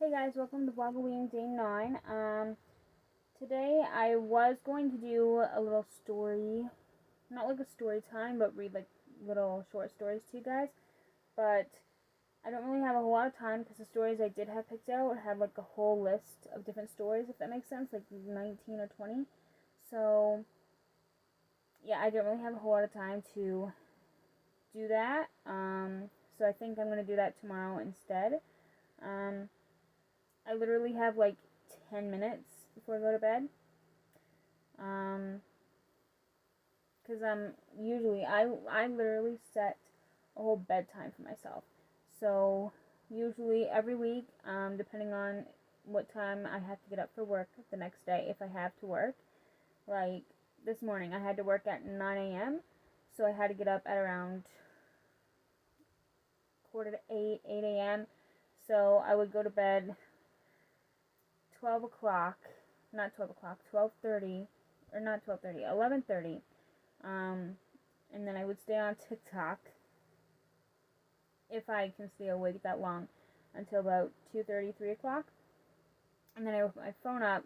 Hey guys, welcome to VLOGOWEEN Day 9. Today I was going to do a little story, not like a story time, but read like little short stories to you guys. But I don't really have a whole lot of time because the stories I did have picked out had like a whole list of different stories, if that makes sense, like 19 or 20. So yeah, I don't really have a whole lot of time to do that. So I think I'm going to do that tomorrow instead. I literally have like 10 minutes before I go to bed. Because usually I literally set a whole bedtime for myself. So usually every week, depending on what time I have to get up for work the next day, if I have to work, like this morning I had to work at 9 a.m. So I had to get up at around quarter to 8 a.m. So I would go to bed 12 o'clock, not 12 o'clock, 12:30, or not 12:30, 11:30. And then I would stay on TikTok if I can stay awake that long until about 2:30, 3 o'clock. And then I would put my phone up.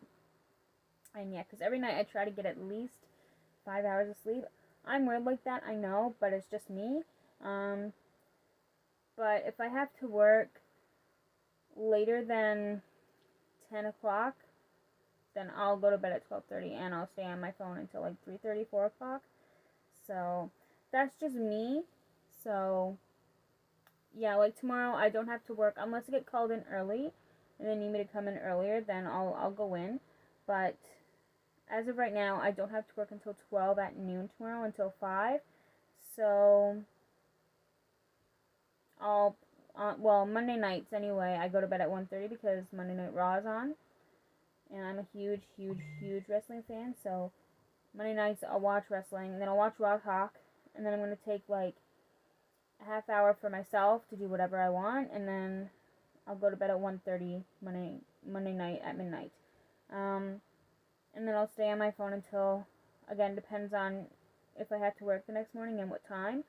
And yeah, because every night I try to get at least 5 hours of sleep. I'm weird like that, I know, but it's just me. But if I have to work later than 10 o'clock, then I'll go to bed at 12:30 and I'll stay on my phone until like 3:30, 4 o'clock. So that's just me. So yeah, like tomorrow I don't have to work unless I get called in early and they need me to come in earlier, then I'll go in. But as of right now, I don't have to work until 12 at noon tomorrow until 5. So well, Monday nights anyway, I go to bed at 1:30 because Monday Night Raw is on. And I'm a huge, huge, huge wrestling fan, so Monday nights I'll watch wrestling, and then I'll watch Raw Talk, and then I'm going to take like a half hour for myself to do whatever I want, and then I'll go to bed at 1:30 Monday night at midnight. And then I'll stay on my phone until, again, depends on if I have to work the next morning and what time.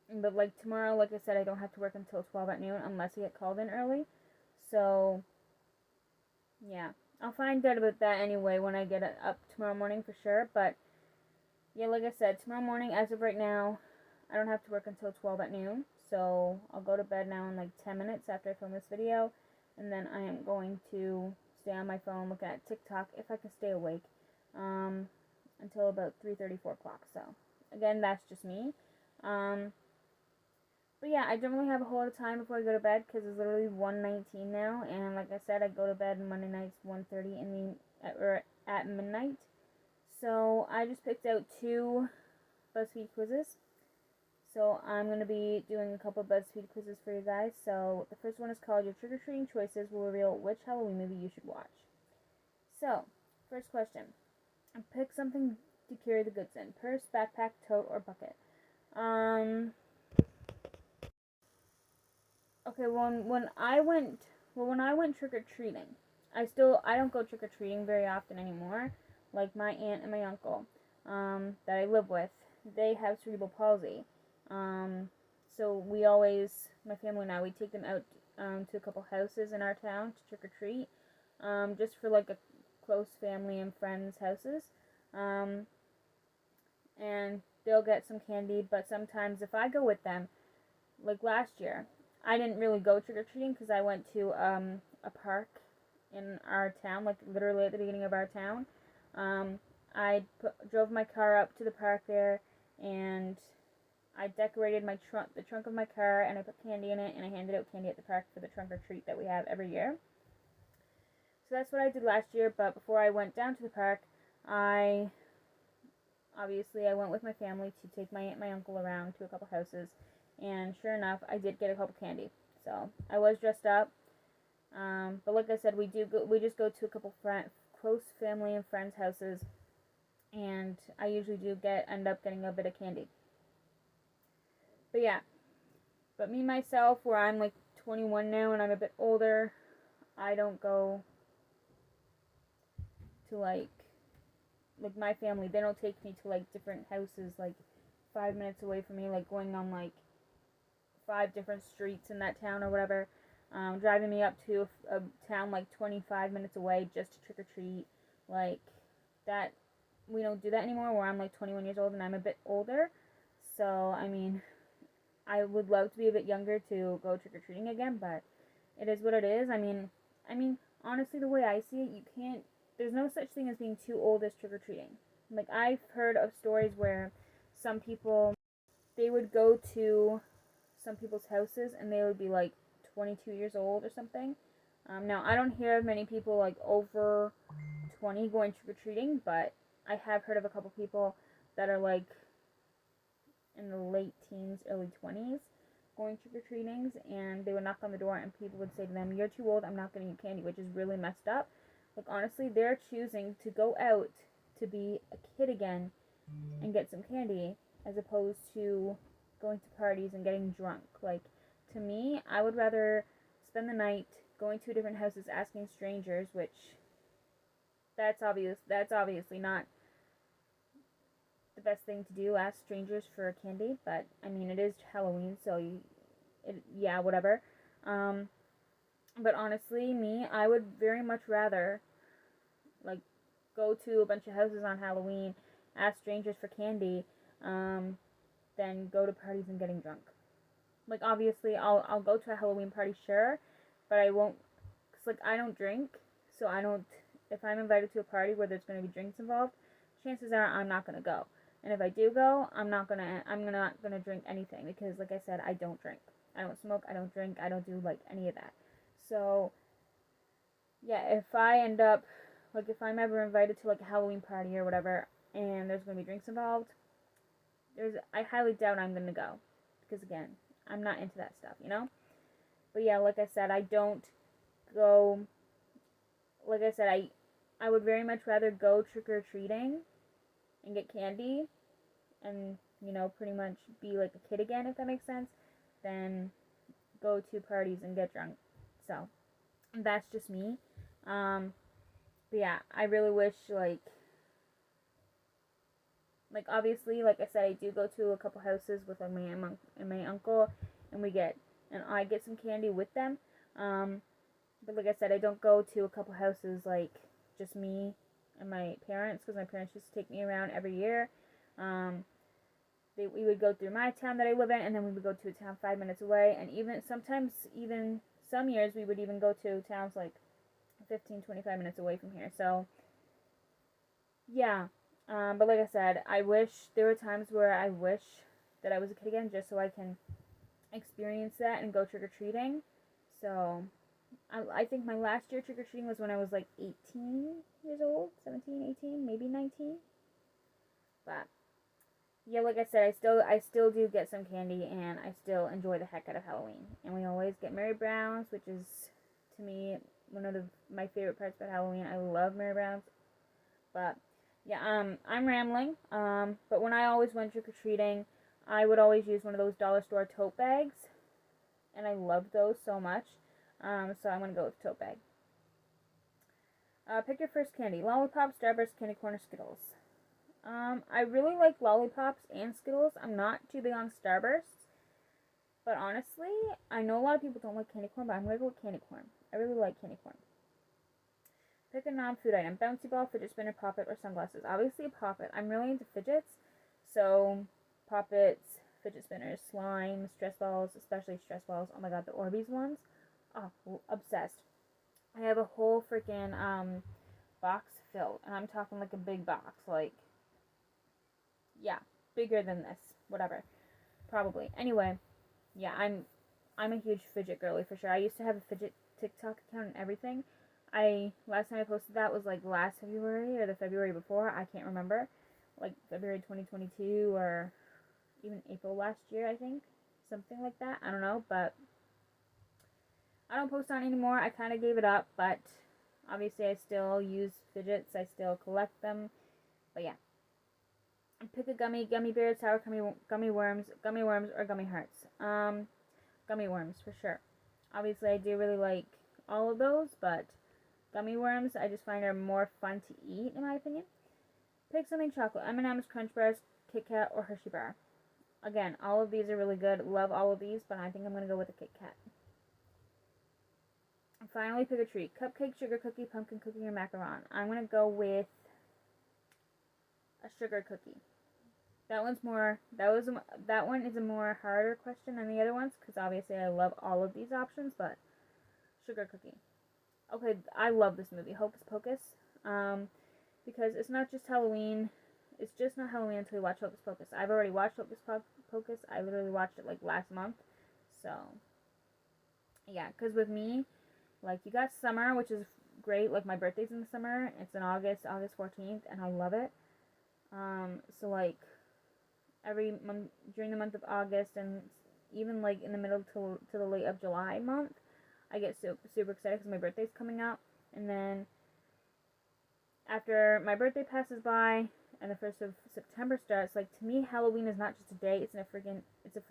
But like tomorrow, like I said, I don't have to work until 12 at noon unless I get called in early. So yeah, I'll find out about that anyway when I get up tomorrow morning for sure. But yeah, like I said, tomorrow morning, as of right now, I don't have to work until 12 at noon. So I'll go to bed now in like 10 minutes after I film this video. And then I am going to stay on my phone looking at TikTok if I can stay awake until about 3:30, 4 o'clock. So again, that's just me. But yeah, I don't really have a whole lot of time before I go to bed because it's literally 1:19 now, and like I said, I go to bed Monday nights 1:30 or at midnight. So I just picked out 2 BuzzFeed quizzes. So I'm going to be doing a couple of BuzzFeed quizzes for you guys. So the first one is called Your Trick-or-Treating Choices Will Reveal Which Halloween Movie You Should Watch. So, first question. Pick something to carry the goods in. Purse, backpack, tote, or bucket. Okay, when I went trick or treating, I don't go trick or treating very often anymore. Like my aunt and my uncle, that I live with, they have cerebral palsy. So we always, my family and I, we take them out to a couple houses in our town to trick or treat, just for like a close family and friends' houses, and they'll get some candy. But sometimes if I go with them, like last year, I didn't really go trick-or-treating because I went to a park in our town, like literally at the beginning of our town. I drove my car up to the park there, and I decorated the trunk of my car, and I put candy in it, and I handed out candy at the park for the trunk or treat that we have every year. So that's what I did last year, but before I went down to the park, I went with my family to take my aunt and my uncle around to a couple houses. And sure enough, I did get a couple candy. So I was dressed up. But like I said, we just go to a couple close family and friends' houses, and I usually end up getting a bit of candy. But yeah, but me myself, where I'm like 21 now and I'm a bit older, I don't go to like my family. They don't take me to like different houses like 5 minutes away from me, like going on like 5 different streets in that town or whatever. driving me up to a town like 25 minutes away just to trick or treat. Like, that, we don't do that anymore, where I'm like 21 years old and I'm a bit older. So, I mean, I would love to be a bit younger to go trick or treating again, but it is what it is. I mean, honestly, the way I see it, you can't. There's no such thing as being too old as trick or treating. Like, I've heard of stories where some people, they would go to some people's houses and they would be like 22 years old or something. Now, I don't hear of many people like over 20 going trick or treating, but I have heard of a couple people that are like in the late teens, early 20s going trick or treatings, and they would knock on the door and people would say to them, "You're too old, I'm not getting you candy," which is really messed up. Like, honestly, they're choosing to go out to be a kid again and get some candy as opposed to going to parties and getting drunk. Like, to me, I would rather spend the night going to different houses asking strangers, which that's obviously not the best thing to do, ask strangers for candy, but I mean, it is Halloween, so yeah, whatever. But honestly, me, I would very much rather like go to a bunch of houses on Halloween, ask strangers for candy, than go to parties and getting drunk. Like, obviously, I'll go to a Halloween party, sure, but I won't, cause like, I don't drink, so I don't. If I'm invited to a party where there's going to be drinks involved, chances are I'm not going to go. And if I do go, I'm not gonna drink anything, because, like I said, I don't drink. I don't smoke. I don't drink. I don't do like any of that. So yeah, if I end up like, if I'm ever invited to like a Halloween party or whatever, and there's gonna be drinks involved, I highly doubt I'm gonna go, because again, I'm not into that stuff, you know. But yeah, like I said, I don't go. Like I said, I would very much rather go trick or treating and get candy and, you know, pretty much be like a kid again, if that makes sense, than go to parties and get drunk. So that's just me. But yeah, I really wish like obviously, like I said, I do go to a couple houses with like my uncle, and I get some candy with them. But like I said, I don't go to a couple houses like just me and my parents, because my parents used to take me around every year. We would go through my town that I live in, and then we would go to a town 5 minutes away, and even sometimes, even some years, we would even go to towns like 15, 25 minutes away from here. So yeah, but like I said, there were times where I wish that I was a kid again, just so I can experience that and go trick or treating. So I think my last year trick or treating was when I was like 18 years old, 17, 18, maybe 19. But yeah, like I said, I still do get some candy, and I still enjoy the heck out of Halloween. And we always get Mary Browns, which is, to me, one of my favorite parts about Halloween. I love Mary Browns. But yeah, I'm rambling. But when I always went trick or treating, I would always use one of those dollar store tote bags, and I loved those so much. So I'm gonna go with tote bag. Pick your first candy: lollipop, Starburst, candy corn, or Skittles. I really like lollipops and Skittles. I'm not too big on Starbursts, but honestly, I know a lot of people don't like candy corn, but I'm gonna go with candy corn. I really like candy corn. Pick a non-food item: bouncy ball, fidget spinner, poppet, or sunglasses. Obviously a poppet. I'm really into fidgets, so poppets, fidget spinners, slime, stress balls, especially stress balls. Oh my god, the Orbeez ones. Oh, obsessed. I have a whole freaking box filled, and I'm talking like a big box, like, yeah, bigger than this, whatever, probably. Anyway, yeah, I'm a huge fidget girly for sure. I used to have a fidget TikTok account and everything. Last time I posted that was like last February or the February before, I can't remember, like February 2022 or even April last year, I think, something like that. I don't know, but I don't post on anymore. I kind of gave it up, but obviously I still use fidgets. I still collect them. But yeah. Pick a gummy bear, sour gummy worms, or gummy hearts. Gummy worms for sure. Obviously I do really like all of those, but gummy worms I just find are more fun to eat, in my opinion. Pick something chocolate: M&M's, Crunch Bars, Kit Kat, or Hershey Bar. Again, all of these are really good. Love all of these, but I think I'm going to go with the Kit Kat. finally pick a treat. Cupcake, sugar cookie, pumpkin cookie, or macaron. I'm going to go with a sugar cookie. That one is a more harder question than the other ones, because obviously I love all of these options, but sugar cookie. Okay, I love this movie, Hocus Pocus, because it's not just Halloween. It's just not Halloween until you watch Hocus Pocus. I've already watched Hocus Pocus. I literally watched it like last month. So, yeah, because with me, like, you got summer, which is great. Like, my birthday's in the summer. It's in August 14th, and I love it. So, like, every month, during the month of August, and even, like, in the middle to the late of July month, I get super excited because my birthday's coming up. And then, after my birthday passes by, and the 1st of September starts, like, to me, Halloween is not just a day, it's a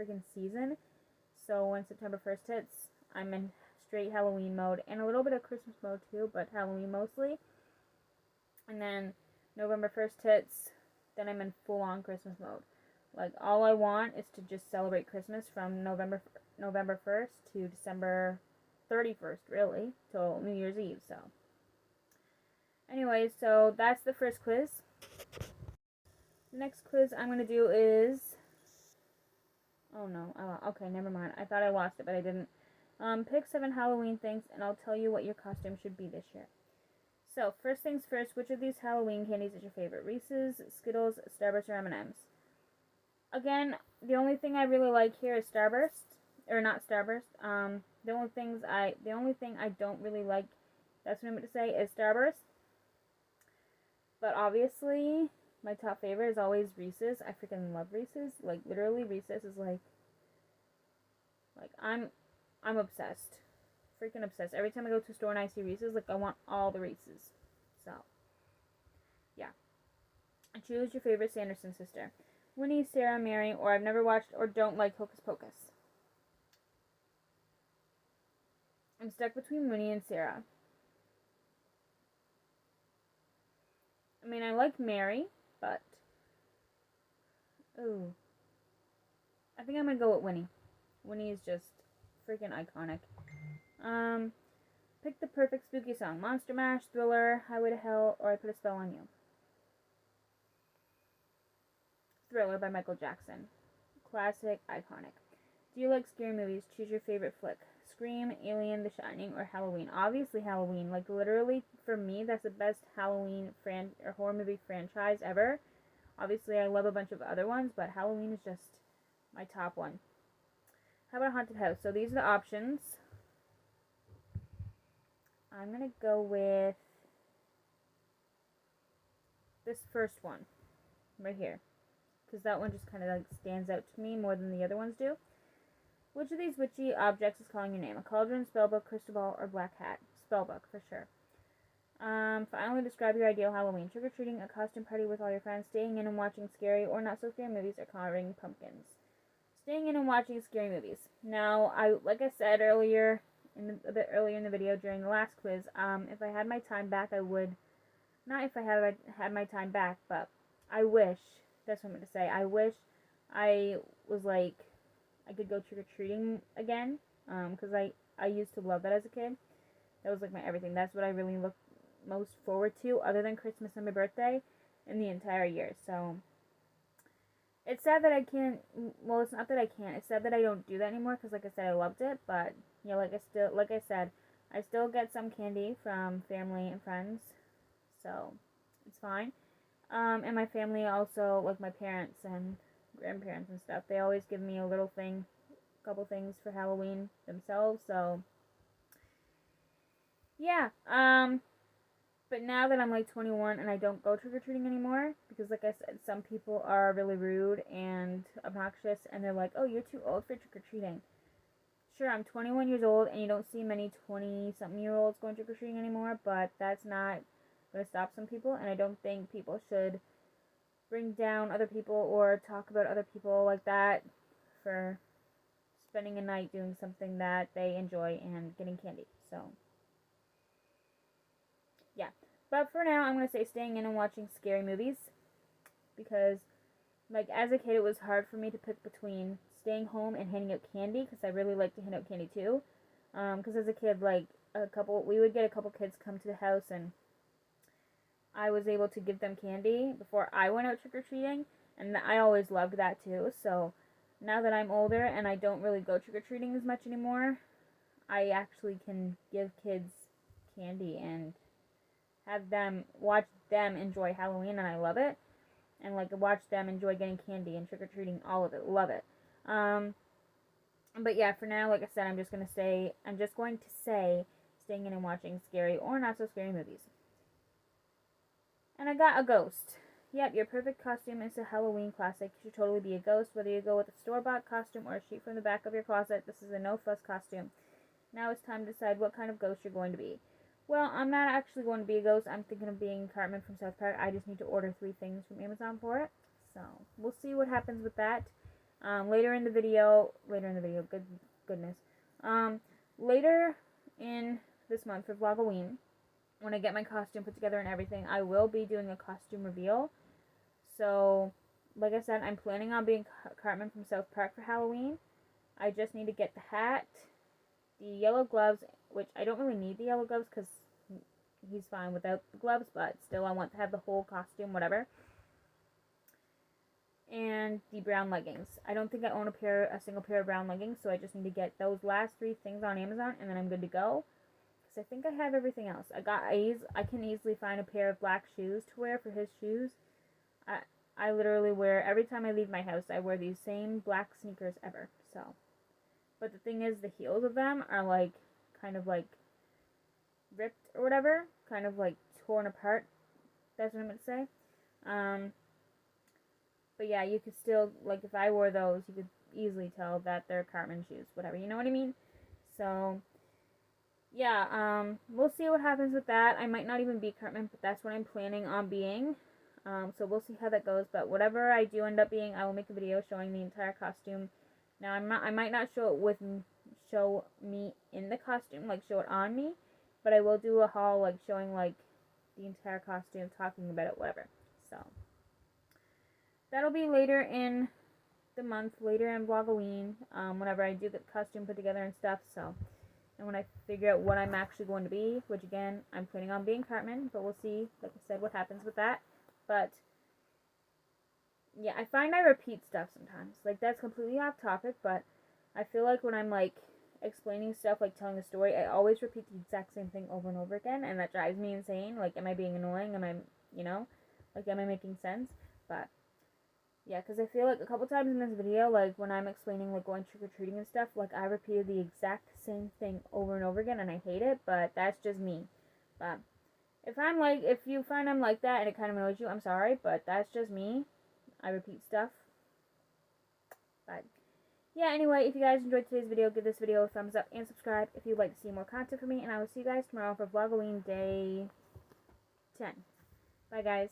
freaking season. So when September 1st hits, I'm in straight Halloween mode, and a little bit of Christmas mode too, but Halloween mostly. And then November 1st hits, then I'm in full-on Christmas mode. Like, all I want is to just celebrate Christmas from November 1st to December 31st, really, till New Year's Eve, so. Anyways, so that's the first quiz. The next quiz I'm going to do is... Oh, no. Okay, never mind. I thought I lost it, but I didn't. Pick 7 Halloween things, and I'll tell you what your costume should be this year. So, first things first, which of these Halloween candies is your favorite? Reese's, Skittles, Starburst, or M&M's? Again, the only thing I really like here is Starburst. Or not Starburst. The only thing I don't really like, that's what I'm going to say, is Starburst. But obviously, my top favorite is always Reese's. I freaking love Reese's. Like, literally, Reese's is like I'm obsessed. Freaking obsessed. Every time I go to a store and I see Reese's, like, I want all the Reese's. So, yeah. Choose your favorite Sanderson sister. Winnie, Sarah, Mary, or I've never watched or don't like Hocus Pocus. I'm stuck between Winnie and Sarah. I mean, I like Mary, but... Ooh. I think I'm gonna go with Winnie. Winnie is just freaking iconic. Pick the perfect spooky song. Monster Mash, Thriller, Highway to Hell, or I Put a Spell on You. Thriller by Michael Jackson. Classic, iconic. Do you like scary movies? Choose your favorite flick. Scream, Alien, The Shining, or Halloween. Obviously Halloween. Like, literally, for me, that's the best Halloween or horror movie franchise ever. Obviously, I love a bunch of other ones, but Halloween is just my top one. How about Haunted House? So these are the options. I'm going to go with this first one right here, because that one just kind of like stands out to me more than the other ones do. Which of these witchy objects is calling your name? A cauldron, spellbook, crystal ball, or black hat? Spellbook, for sure. Finally, describe your ideal Halloween. Trick-or-treating, a costume party with all your friends, staying in and watching scary or not-so-scary movies, or coloring pumpkins. Staying in and watching scary movies. Now, like I said earlier, a bit earlier in the video during the last quiz, if I had my time back, I would... Not if I had my time back, but I wish... That's what I'm going to say. I wish I was like... I could go trick-or-treating again, because I used to love that as a kid. That was like my everything. That's what I really look most forward to, other than Christmas and my birthday, in the entire year. So, it's sad that I can't, well, it's not that I can't, it's sad that I don't do that anymore, because like I said, I loved it, but, yeah, like I said, I still get some candy from family and friends, so, it's fine. And my family also, like my parents and grandparents and stuff, they always give me a little thing, a couple things for Halloween themselves, so yeah. But now that I'm like 21 and I don't go trick-or-treating anymore, because like I said, some people are really rude and obnoxious, and they're like, oh, you're too old for trick-or-treating. Sure, I'm 21 years old, and you don't see many 20-something-year-olds going trick-or-treating anymore, but that's not going to stop some people, and I don't think people should bring down other people or talk about other people like that for spending a night doing something that they enjoy and getting candy. So, yeah. But for now, I'm going to say staying in and watching scary movies, because, like, as a kid, it was hard for me to pick between staying home and handing out candy, because I really like to hand out candy too. Because as a kid, like, we would get a couple kids come to the house, and I was able to give them candy before I went out trick-or-treating, and I always loved that too. So now that I'm older and I don't really go trick-or-treating as much anymore, I actually can give kids candy and have them, watch them enjoy Halloween, and I love it. And like watch them enjoy getting candy and trick-or-treating, all of it, love it. But yeah, for now, like I said, I'm just going to say staying in and watching scary or not so scary movies. And I got a ghost. Yep, your perfect costume is a Halloween classic. You should totally be a ghost, whether you go with a store-bought costume or a sheet from the back of your closet. This is a no-fuss costume. Now it's time to decide what kind of ghost you're going to be. Well, I'm not actually going to be a ghost. I'm thinking of being Cartman from South Park. I just need to order 3 things from Amazon for it. So, we'll see what happens with that. Later in the video, goodness. Later in this month for VLOGOWEEN, when I get my costume put together and everything, I will be doing a costume reveal. So, like I said, I'm planning on being Cartman from South Park for Halloween. I just need to get the hat, the yellow gloves, which I don't really need the yellow gloves because he's fine without the gloves, but still I want to have the whole costume, whatever. And the brown leggings. I don't think I own a single pair of brown leggings, so I just need to get those last 3 things on Amazon, and then I'm good to go. Because I think I have everything else. I can easily find a pair of black shoes to wear for his shoes. I literally wear, every time I leave my house, I wear these same black sneakers ever, so. But the thing is, the heels of them are like, kind of like, ripped or whatever. Kind of like torn apart. That's what I'm going to say. But yeah, you could still, like, if I wore those, you could easily tell that they're Cartman shoes, whatever, you know what I mean? So, yeah, we'll see what happens with that. I might not even be Cartman, but that's what I'm planning on being. So we'll see how that goes, but whatever I do end up being, I will make a video showing the entire costume. Now, I might not show me in the costume, like, show it on me, but I will do a haul, like, showing, like, the entire costume, talking about it, whatever. So, that'll be later in the month, later in VLOGOWEEN, whenever I do get the costume put together and stuff, so, and when I figure out what I'm actually going to be, which, again, I'm planning on being Cartman, but we'll see, like I said, what happens with that. But, yeah, I find I repeat stuff sometimes. Like, that's completely off topic, but I feel like when I'm, like, explaining stuff, like, telling a story, I always repeat the exact same thing over and over again, and that drives me insane. Like, am I being annoying? Am I, you know? Like, am I making sense? But, yeah, because I feel like a couple times in this video, like, when I'm explaining, like, going trick-or-treating and stuff, like, I repeated the exact same thing over and over again, and I hate it, but that's just me. But if you find I'm like that and it kind of annoys you, I'm sorry, but that's just me. I repeat stuff. But, yeah, anyway, if you guys enjoyed today's video, give this video a thumbs up and subscribe if you'd like to see more content from me, and I will see you guys tomorrow for VLOGOWEEN Day 10. Bye, guys.